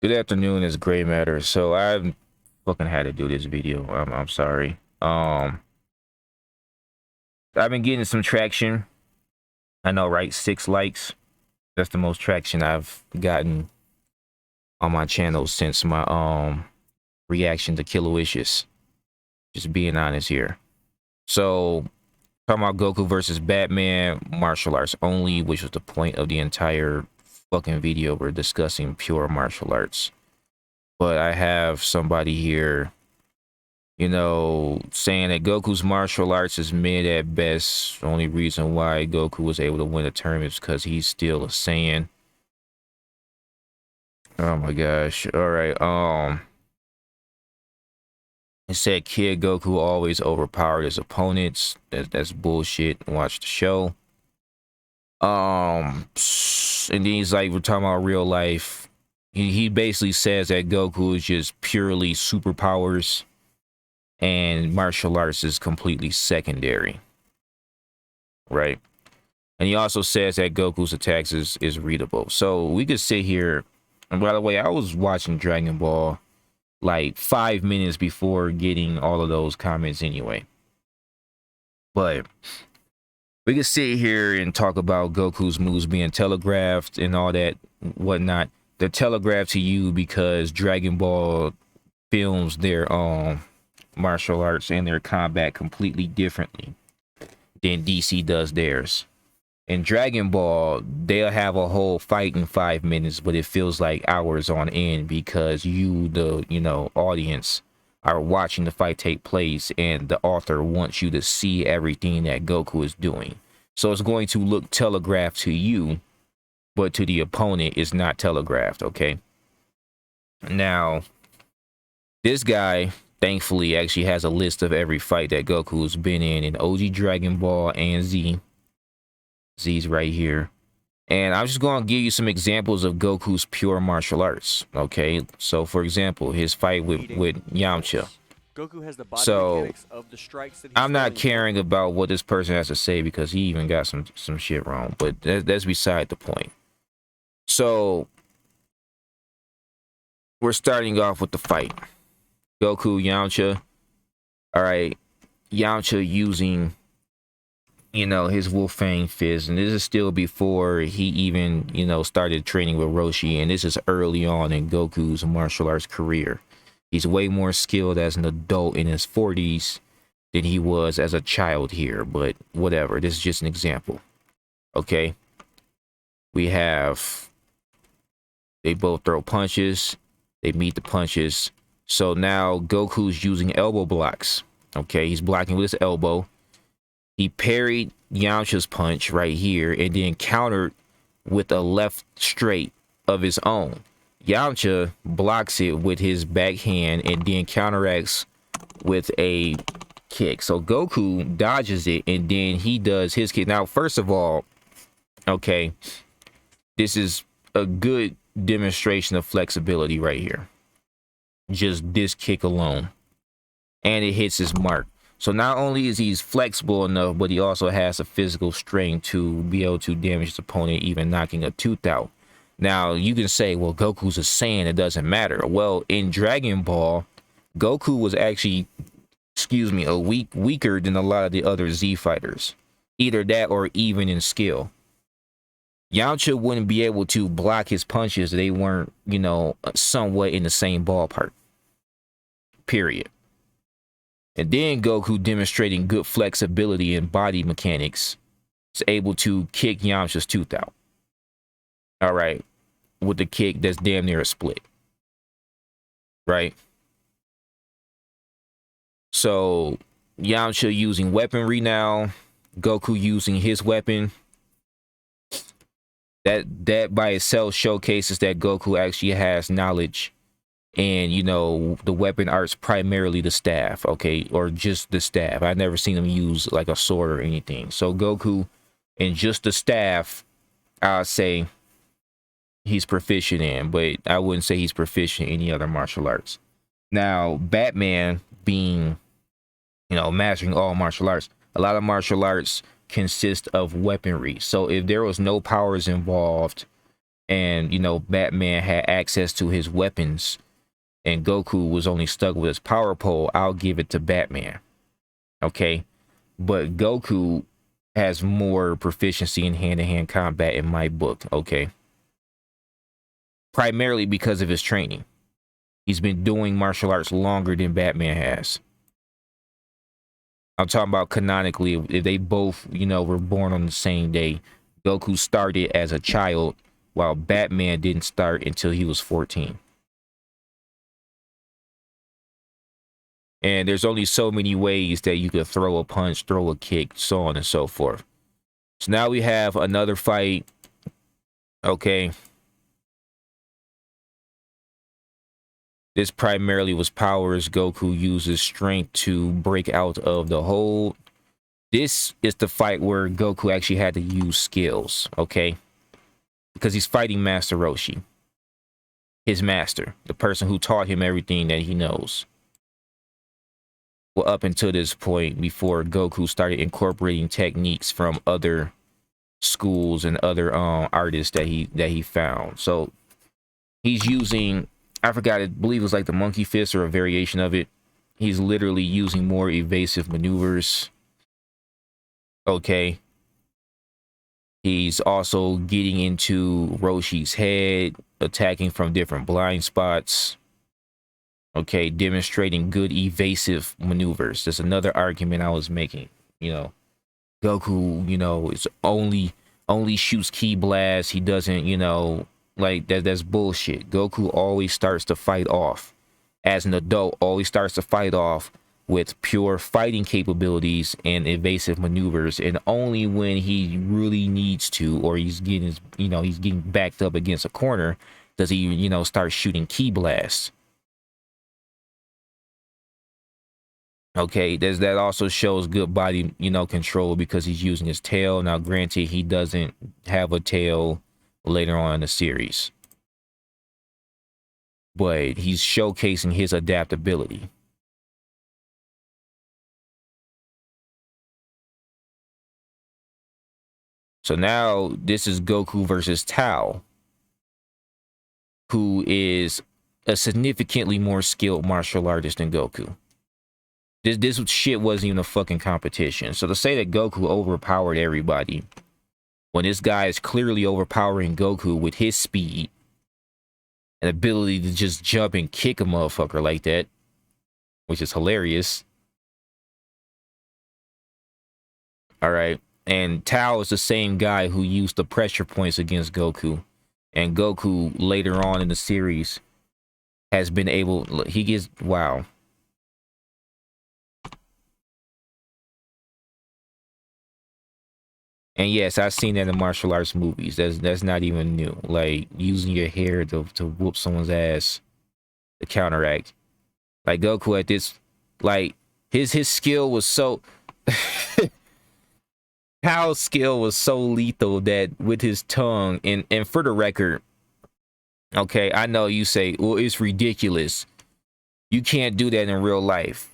Good afternoon, it's Gray Matter. So I fucking had to do this video. I'm sorry. I've been getting some traction. I know, right? 6 likes. That's the most traction I've gotten on my channel since my reaction to Killowishes. Just being honest here. So talking about Goku versus Batman, martial arts only, which was the point of the entire fucking video. We're discussing pure martial arts. But I have somebody here, saying that Goku's martial arts is mid at best. The only reason why Goku was able to win a tournament is because he's still a Saiyan. Oh my gosh. All right. It said Kid Goku always overpowered his opponents. That's bullshit. Watch the show. And then he's like, we're talking about real life. He basically says that Goku is just purely superpowers and martial arts is completely secondary, right? And he also says that Goku's attacks is readable. So we could sit here, and by the way, I was watching Dragon Ball like 5 minutes before getting all of those comments anyway. But we could sit here and talk about Goku's moves being telegraphed and all that whatnot. They're telegraphed to you because Dragon Ball films their martial arts and their combat completely differently than DC does theirs. In Dragon Ball, they'll have a whole fight in 5 minutes, but it feels like hours on end because you, the audience, are watching the fight take place, and the author wants you to see everything that Goku is doing. So it's going to look telegraphed to you, but to the opponent, it's not telegraphed. Okay. Now, this guy thankfully actually has a list of every fight that Goku's been in OG Dragon Ball and Z. Z's right here. And I'm just going to give you some examples of Goku's pure martial arts. Okay, so for example, his fight with Yamcha. Goku has the body So mechanics of the strikes that he's I'm not throwing. caring about what this person has to say because he even got some shit wrong, but that's beside the point. So we're starting off with the fight. Goku, Yamcha. All right, Yamcha using his Wolfang Fist, and this is still before he even started training with Roshi, and this is early on in Goku's martial arts career. He's way more skilled as an adult in his 40s than he was as a child here, but whatever, this is just an example. Okay, we have, they both throw punches, they meet the punches. So now Goku's using elbow blocks. Okay, he's blocking with his elbow. He parried Yamcha's punch right here and then countered with a left straight of his own. Yamcha blocks it with his backhand and then counteracts with a kick. So Goku dodges it and then he does his kick. Now, first of all, okay, this is a good demonstration of flexibility right here. Just this kick alone. And it hits his mark. So not only is he flexible enough, but he also has a physical strength to be able to damage his opponent, even knocking a tooth out. Now, you can say, well, Goku's a Saiyan, it doesn't matter. Well, in Dragon Ball, Goku was actually, weaker than a lot of the other Z fighters. Either that or even in skill. Yamcha wouldn't be able to block his punches. They weren't, somewhat in the same ballpark. Period. And then Goku, demonstrating good flexibility and body mechanics, is able to kick Yamcha's tooth out. All right. With the kick that's damn near a split. Right? So Yamcha using weaponry now. Goku using his weapon. That by itself showcases that Goku actually has knowledge. And the weapon arts, primarily the staff, okay, or just the staff. I've never seen him use like a sword or anything. So Goku and just the staff, I'll say he's proficient in, but I wouldn't say he's proficient in any other martial arts. Now, Batman being mastering all martial arts, a lot of martial arts consist of weaponry. So if there was no powers involved, and you know, Batman had access to his weapons and Goku was only stuck with his power pole, I'll give it to Batman. Okay. But Goku has more proficiency in hand-to-hand combat in my book. Okay. Primarily because of his training. He's been doing martial arts longer than Batman has. I'm talking about canonically, if they both, you know, were born on the same day. Goku started as a child, while Batman didn't start until he was 14. And there's only so many ways that you could throw a punch, throw a kick, so on and so forth. So now we have another fight. Okay. This primarily was powers. Goku uses strength to break out of the hold. This is the fight where Goku actually had to use skills, okay? Because he's fighting Master Roshi. His master, the person who taught him everything that he knows. Well, up until this point, before Goku started incorporating techniques from other schools and other artists that he found. So he's using, I forgot, I believe it was like the monkey fist or a variation of it. He's literally using more evasive maneuvers. Okay. He's also getting into Roshi's head, attacking from different blind spots. Okay, demonstrating good evasive maneuvers. That's another argument I was making. You know, Goku, you know, is only shoots ki blasts. He doesn't, you know, like that's bullshit. Goku always starts to fight off. As an adult, always starts to fight off with pure fighting capabilities and evasive maneuvers, and only when he really needs to, or he's getting, you know, he's getting backed up against a corner, does he, you know, start shooting ki blasts. Okay, that also shows good body, you know, control because he's using his tail. Now, granted, he doesn't have a tail later on in the series, but he's showcasing his adaptability. So now this is Goku versus Tao, who is a significantly more skilled martial artist than Goku. This shit wasn't even a fucking competition. So to say that Goku overpowered everybody, when this guy is clearly overpowering Goku with his speed and ability to just jump and kick a motherfucker like that, which is hilarious. All right. And Tao is the same guy who used the pressure points against Goku. And Goku later on in the series has been able, he gets, wow. And yes, I've seen that in martial arts movies. That's not even new. Like using your hair to whoop someone's ass to counteract. Like Goku at this, like his skill was so Tao's skill was so lethal that with his tongue, and for the record, okay, I know you say, well, it's ridiculous. You can't do that in real life.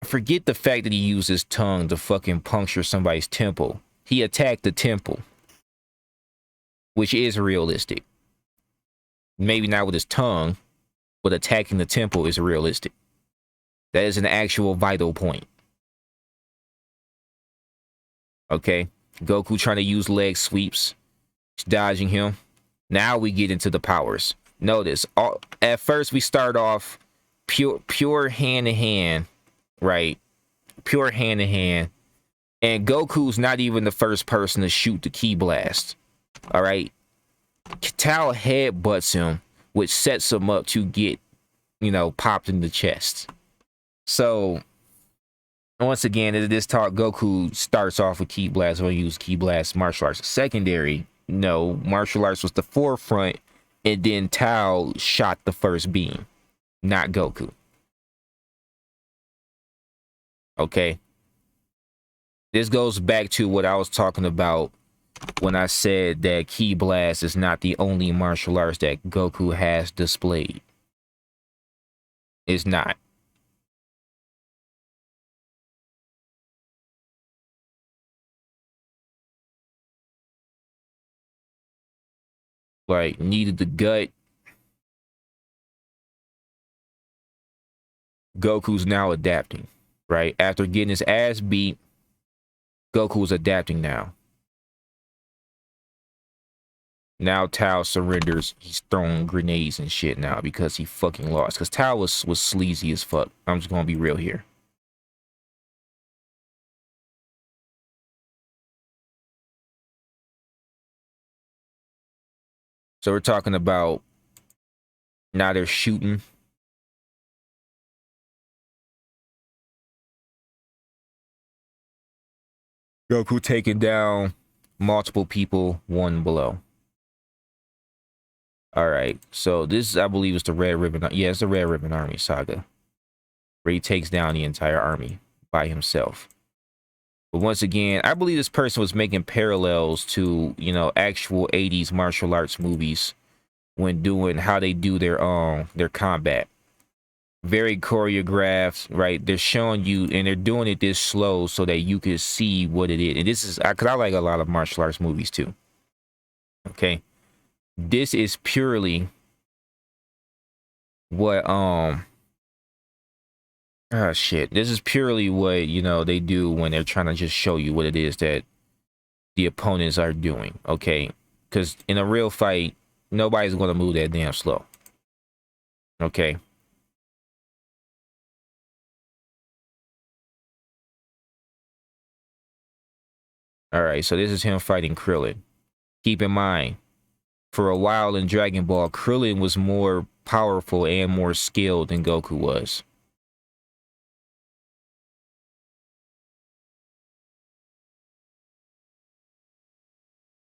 Forget the fact that he used his tongue to fucking puncture somebody's temple. He attacked the temple, which is realistic. Maybe not with his tongue, but attacking the temple is realistic. That is an actual vital point. Okay, Goku trying to use leg sweeps, dodging him. Now we get into the powers. Notice, at first we start off pure hand to hand, right? Pure hand to hand, and Goku's not even the first person to shoot the ki blast. All right, Tao headbutts him, which sets him up to get, you know, popped in the chest. So once again, in this talk, Goku starts off with ki blast. When he used ki blast, martial arts secondary. No, martial arts was the forefront, and then Tao shot the first beam, not Goku. Okay, this goes back to what I was talking about when I said that ki blast is not the only martial arts that Goku has displayed. It's not. like needed the gut. Goku's now adapting, right? After getting his ass beat, Goku's adapting now. Now Tao surrenders. He's throwing grenades and shit now because he fucking lost. Because Tao was sleazy as fuck. I'm just gonna be real here. So we're talking about now they're shooting. Goku taking down multiple people, one below. All right, so this, I believe, is the Red Ribbon. Yeah, it's the Red Ribbon Army saga, where he takes down the entire army by himself. But once again, I believe this person was making parallels to, you know, actual 80s martial arts movies when doing how they do their combat. Very choreographed, right? They're showing you, and they're doing it this slow so that you can see what it is. And this is, because I like a lot of martial arts movies too. Okay, this is purely what shit. This is purely what, you know, they do when they're trying to just show you what it is that the opponents are doing. Okay, because in a real fight, nobody's going to move that damn slow. Okay. All right, so this is him fighting Krillin. Keep in mind, for a while in Dragon Ball, Krillin was more powerful and more skilled than Goku was.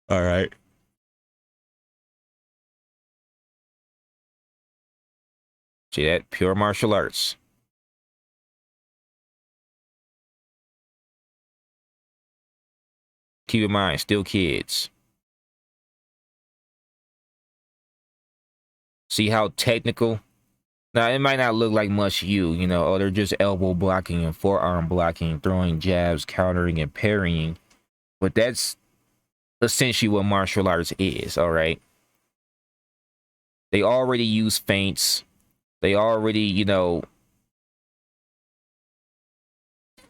All right. See that? Pure martial arts. Keep in mind, still kids. See how technical? Now, it might not look like much to you, you know, oh, they're just elbow blocking and forearm blocking, throwing jabs, countering, and parrying. But that's essentially what martial arts is, all right? They already use feints. They already, you know,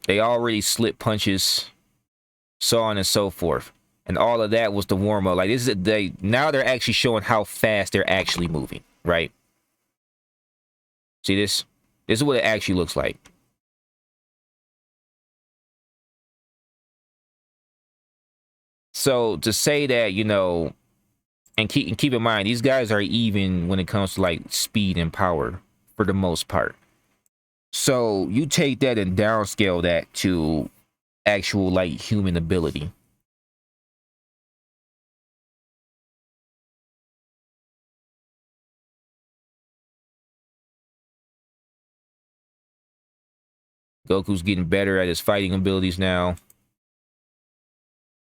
they already slip punches, so on and so forth. And all of that was the warm up. Like, this is now they're actually showing how fast they're actually moving, right? See this? This is what it actually looks like. So to say that, you know, and keep in mind, these guys are even when it comes to like speed and power for the most part. So you take that and downscale that to actual like human ability. Goku's getting better at his fighting abilities now.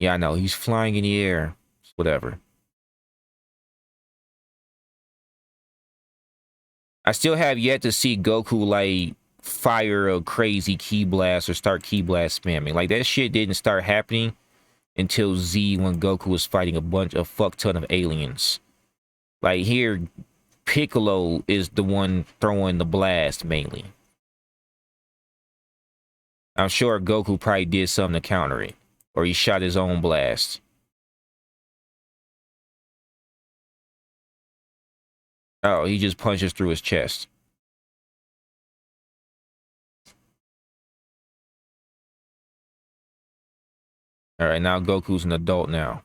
Yeah, I know. He's flying in the air. Whatever. I still have yet to see Goku, like, fire a crazy ki blast or start ki blast spamming. Like, that shit didn't start happening until Z, when Goku was fighting a fuck ton of aliens. Like, here, Piccolo is the one throwing the blast, mainly. I'm sure Goku probably did something to counter it. Or he shot his own blast. Oh, he just punches through his chest. Alright, now Goku's an adult now.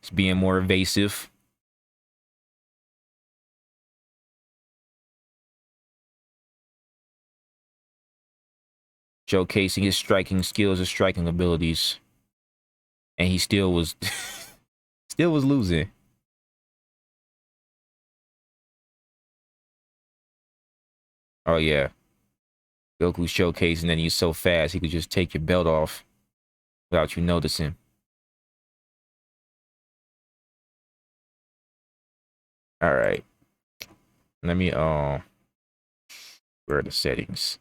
He's being more evasive. Showcasing his striking skills and striking abilities. And he still was still was losing. Oh yeah. Goku showcasing that he's so fast he could just take your belt off without you noticing. Alright. Let me where are the settings?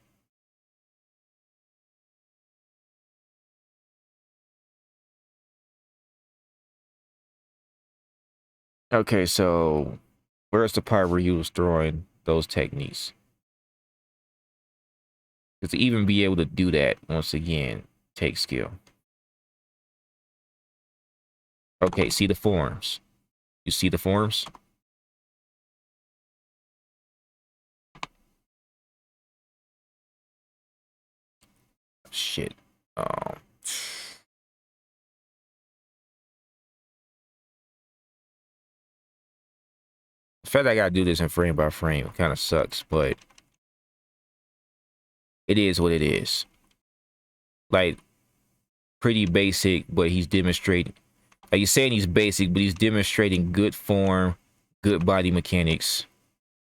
Okay, so where's the part where he was throwing those techniques? Because to even be able to do that, once again, takes skill. Okay, see the forms. You see the forms? Shit. Um, the fact that I gotta do this in frame by frame kind of sucks, but it is what it is. Like, pretty basic, but he's demonstrating. Like, you're saying he's basic, but he's demonstrating good form, good body mechanics.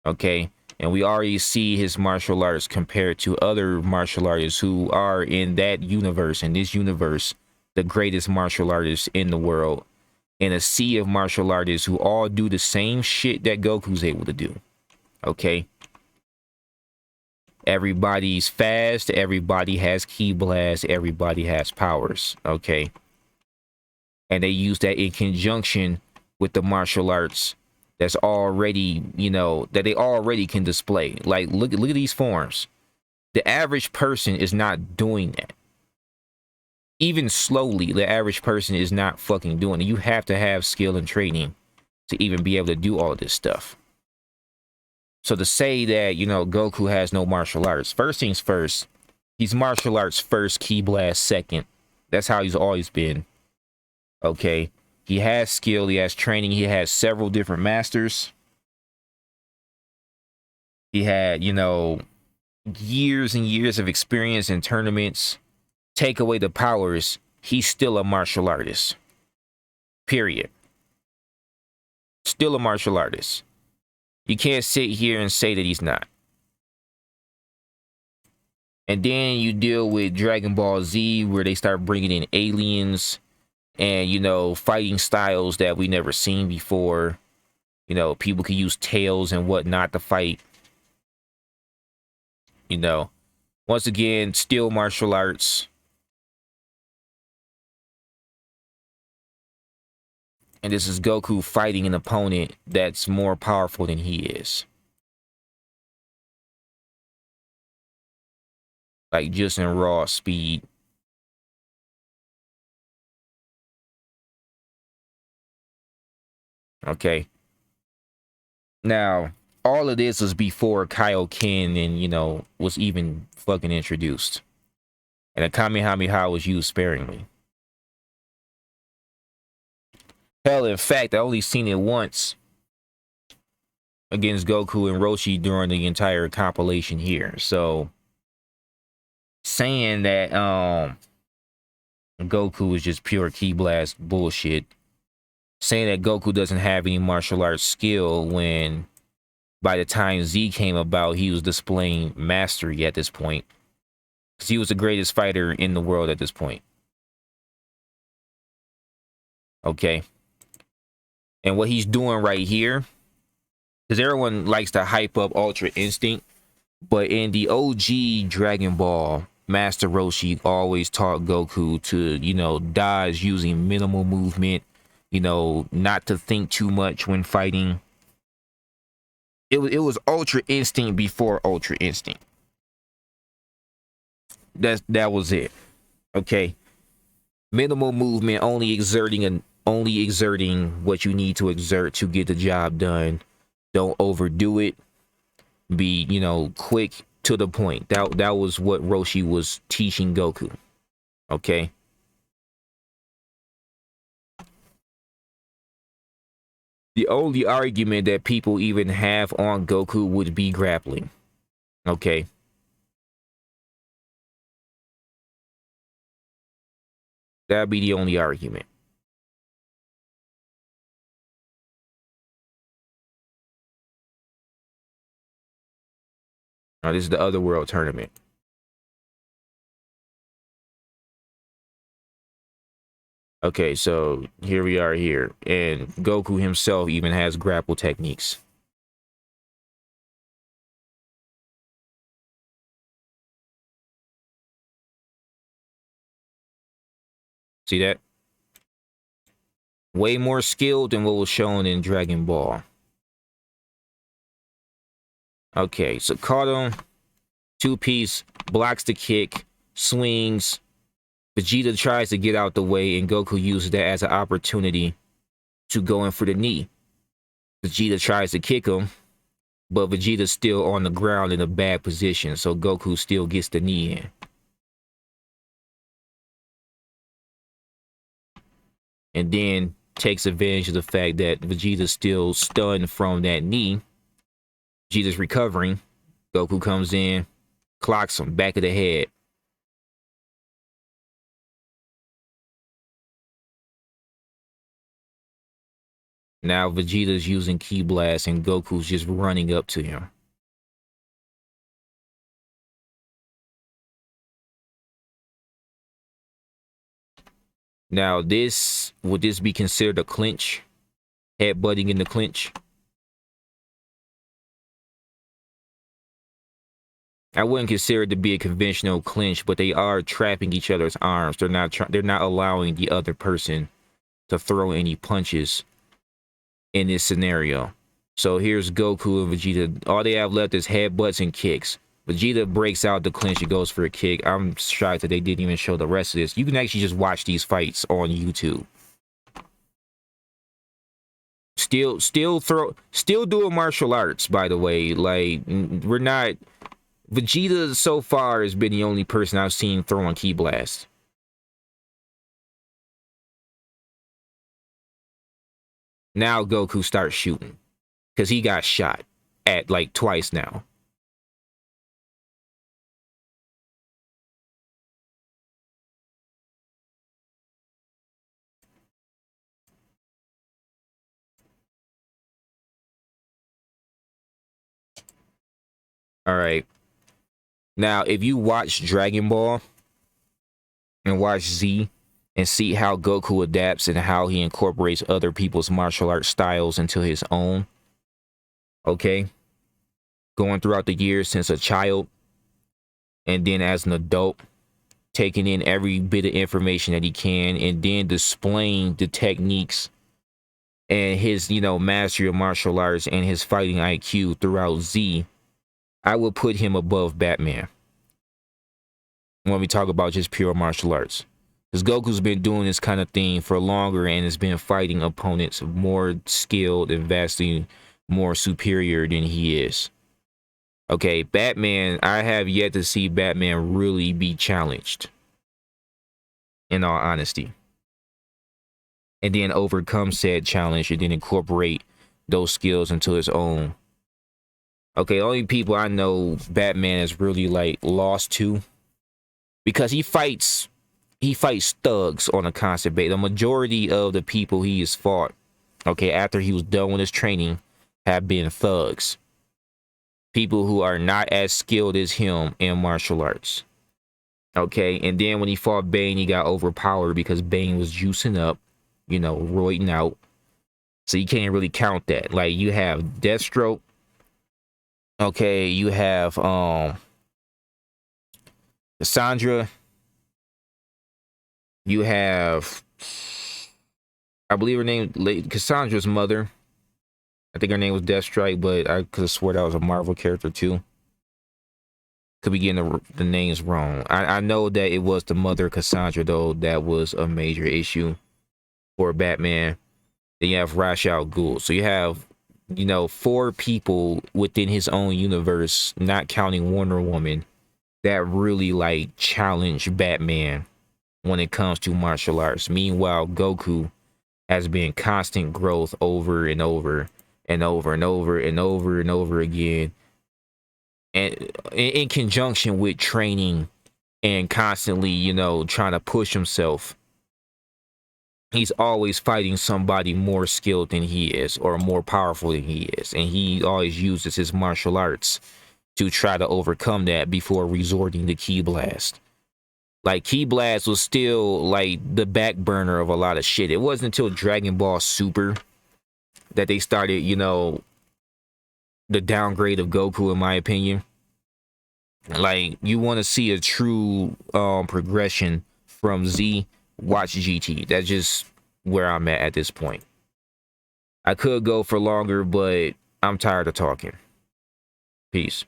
Okay, and we already see his martial arts compared to other martial artists who are in that universe, in this universe, the greatest martial artists in the world, in a sea of martial artists who all do the same shit that Goku's able to do. Okay, everybody's fast, everybody has ki blast, everybody has powers. Okay, and they use that in conjunction with the martial arts that's already, you know, that they already can display. Like, look at these forms. The average person is not doing that. Even slowly, the average person is not fucking doing it. You have to have skill and training to even be able to do all this stuff. So to say that, you know, Goku has no martial arts, first things first, he's martial arts first, ki blast second. That's how he's always been. Okay, he has skill, he has training, he has several different masters. He had, you know, years and years of experience in tournaments. Take away the powers, he's still a martial artist. Period. Still a martial artist. You can't sit here and say that he's not. And then you deal with Dragon Ball Z, where they start bringing in aliens and, you know, fighting styles that we never seen before. You know, people can use tails and whatnot to fight. You know, once again, still martial arts. And this is Goku fighting an opponent that's more powerful than he is. Like, just in raw speed. Okay. Now, all of this was before Kaioken and, you know, was even fucking introduced. And the Kamehameha was used sparingly. Hell, in fact, I only seen it once against Goku and Roshi during the entire compilation here. So, saying that Goku is just pure ki blast bullshit. Saying that Goku doesn't have any martial arts skill when by the time Z came about, he was displaying mastery at this point. Because he was the greatest fighter in the world at this point. Okay. And what he's doing right here, because everyone likes to hype up Ultra Instinct, but in the OG Dragon Ball, Master Roshi always taught Goku to, you know, dodge using minimal movement, you know, not to think too much when fighting. It was Ultra Instinct before Ultra Instinct. That was it. Okay. Minimal movement, only exerting what you need to exert to get the job done. Don't overdo it. Be, you know, quick to the point. That was what Roshi was teaching Goku. Okay. The only argument that people even have on Goku would be grappling. Okay. That'd be the only argument. Now, this is the Other World Tournament. Okay, so here we are here. And Goku himself even has grapple techniques. See that? Way more skilled than what was shown in Dragon Ball. Okay, so caught him. Two-piece, blocks the kick, swings. Vegeta tries to get out the way, and Goku uses that as an opportunity to go in for the knee. Vegeta tries to kick him, but Vegeta's still on the ground in a bad position, so Goku still gets the knee in. And then takes advantage of the fact that Vegeta's still stunned from that knee. Vegeta's recovering. Goku comes in, clocks him, back of the head. Now Vegeta's using Ki Blast and Goku's just running up to him. Now would this be considered a clinch? Headbutting in the clinch? I wouldn't consider it to be a conventional clinch, but they are trapping each other's arms. They're not allowing the other person to throw any punches in this scenario. So here's Goku and Vegeta. All they have left is headbutts and kicks. Vegeta breaks out the clinch and goes for a kick. I'm shocked that they didn't even show the rest of this. You can actually just watch these fights on YouTube. Still doing martial arts, by the way. Like, we're not... Vegeta so far has been the only person I've seen throwing Ki Blast. Now Goku starts shooting. Because he got shot at like twice now. Alright. Now, if you watch Dragon Ball and watch Z and see how Goku adapts and how he incorporates other people's martial arts styles into his own, okay? Going throughout the years since a child and then as an adult, taking in every bit of information that he can and then displaying the techniques and his, mastery of martial arts and his fighting IQ throughout Z, I would put him above Batman when we talk about just pure martial arts. Because Goku's been doing this kind of thing for longer and has been fighting opponents more skilled and vastly more superior than he is. Okay, Batman, I have yet to see Batman really be challenged, in all honesty. And then overcome said challenge and then incorporate those skills into his own. Okay, only people I know Batman is really like lost to, because he fights thugs on a constant basis. The majority of the people he has fought, okay, after he was done with his training, have been thugs. People who are not as skilled as him in martial arts. Okay, and then when he fought Bane, he got overpowered because Bane was juicing up, roiding out. So you can't really count that. Like, you have Deathstroke. Okay, you have Cassandra. You have, I believe her name, Cassandra's mother. I think her name was Deathstrike, but I could have swore that was a Marvel character too. Could be getting the names wrong. I know that it was the mother Cassandra, though. That was a major issue for Batman. Then you have Ra's al Ghul. So you have, 4 people within his own universe, not counting Wonder Woman, that really like challenge Batman when it comes to martial arts. Meanwhile, Goku has been constant growth over and over and over and over and over and over again, and in conjunction with training and constantly, trying to push himself. He's always fighting somebody more skilled than he is or more powerful than he is, and he always uses his martial arts to try to overcome that before resorting to Ki Blast. Like, Ki Blast was still like the back burner of a lot of shit. It wasn't until Dragon Ball Super that they started, the downgrade of Goku, in my opinion. Like, you want to see a true progression from Z, watch GT. That's just where I'm at this point. I could go for longer, but I'm tired of talking. Peace.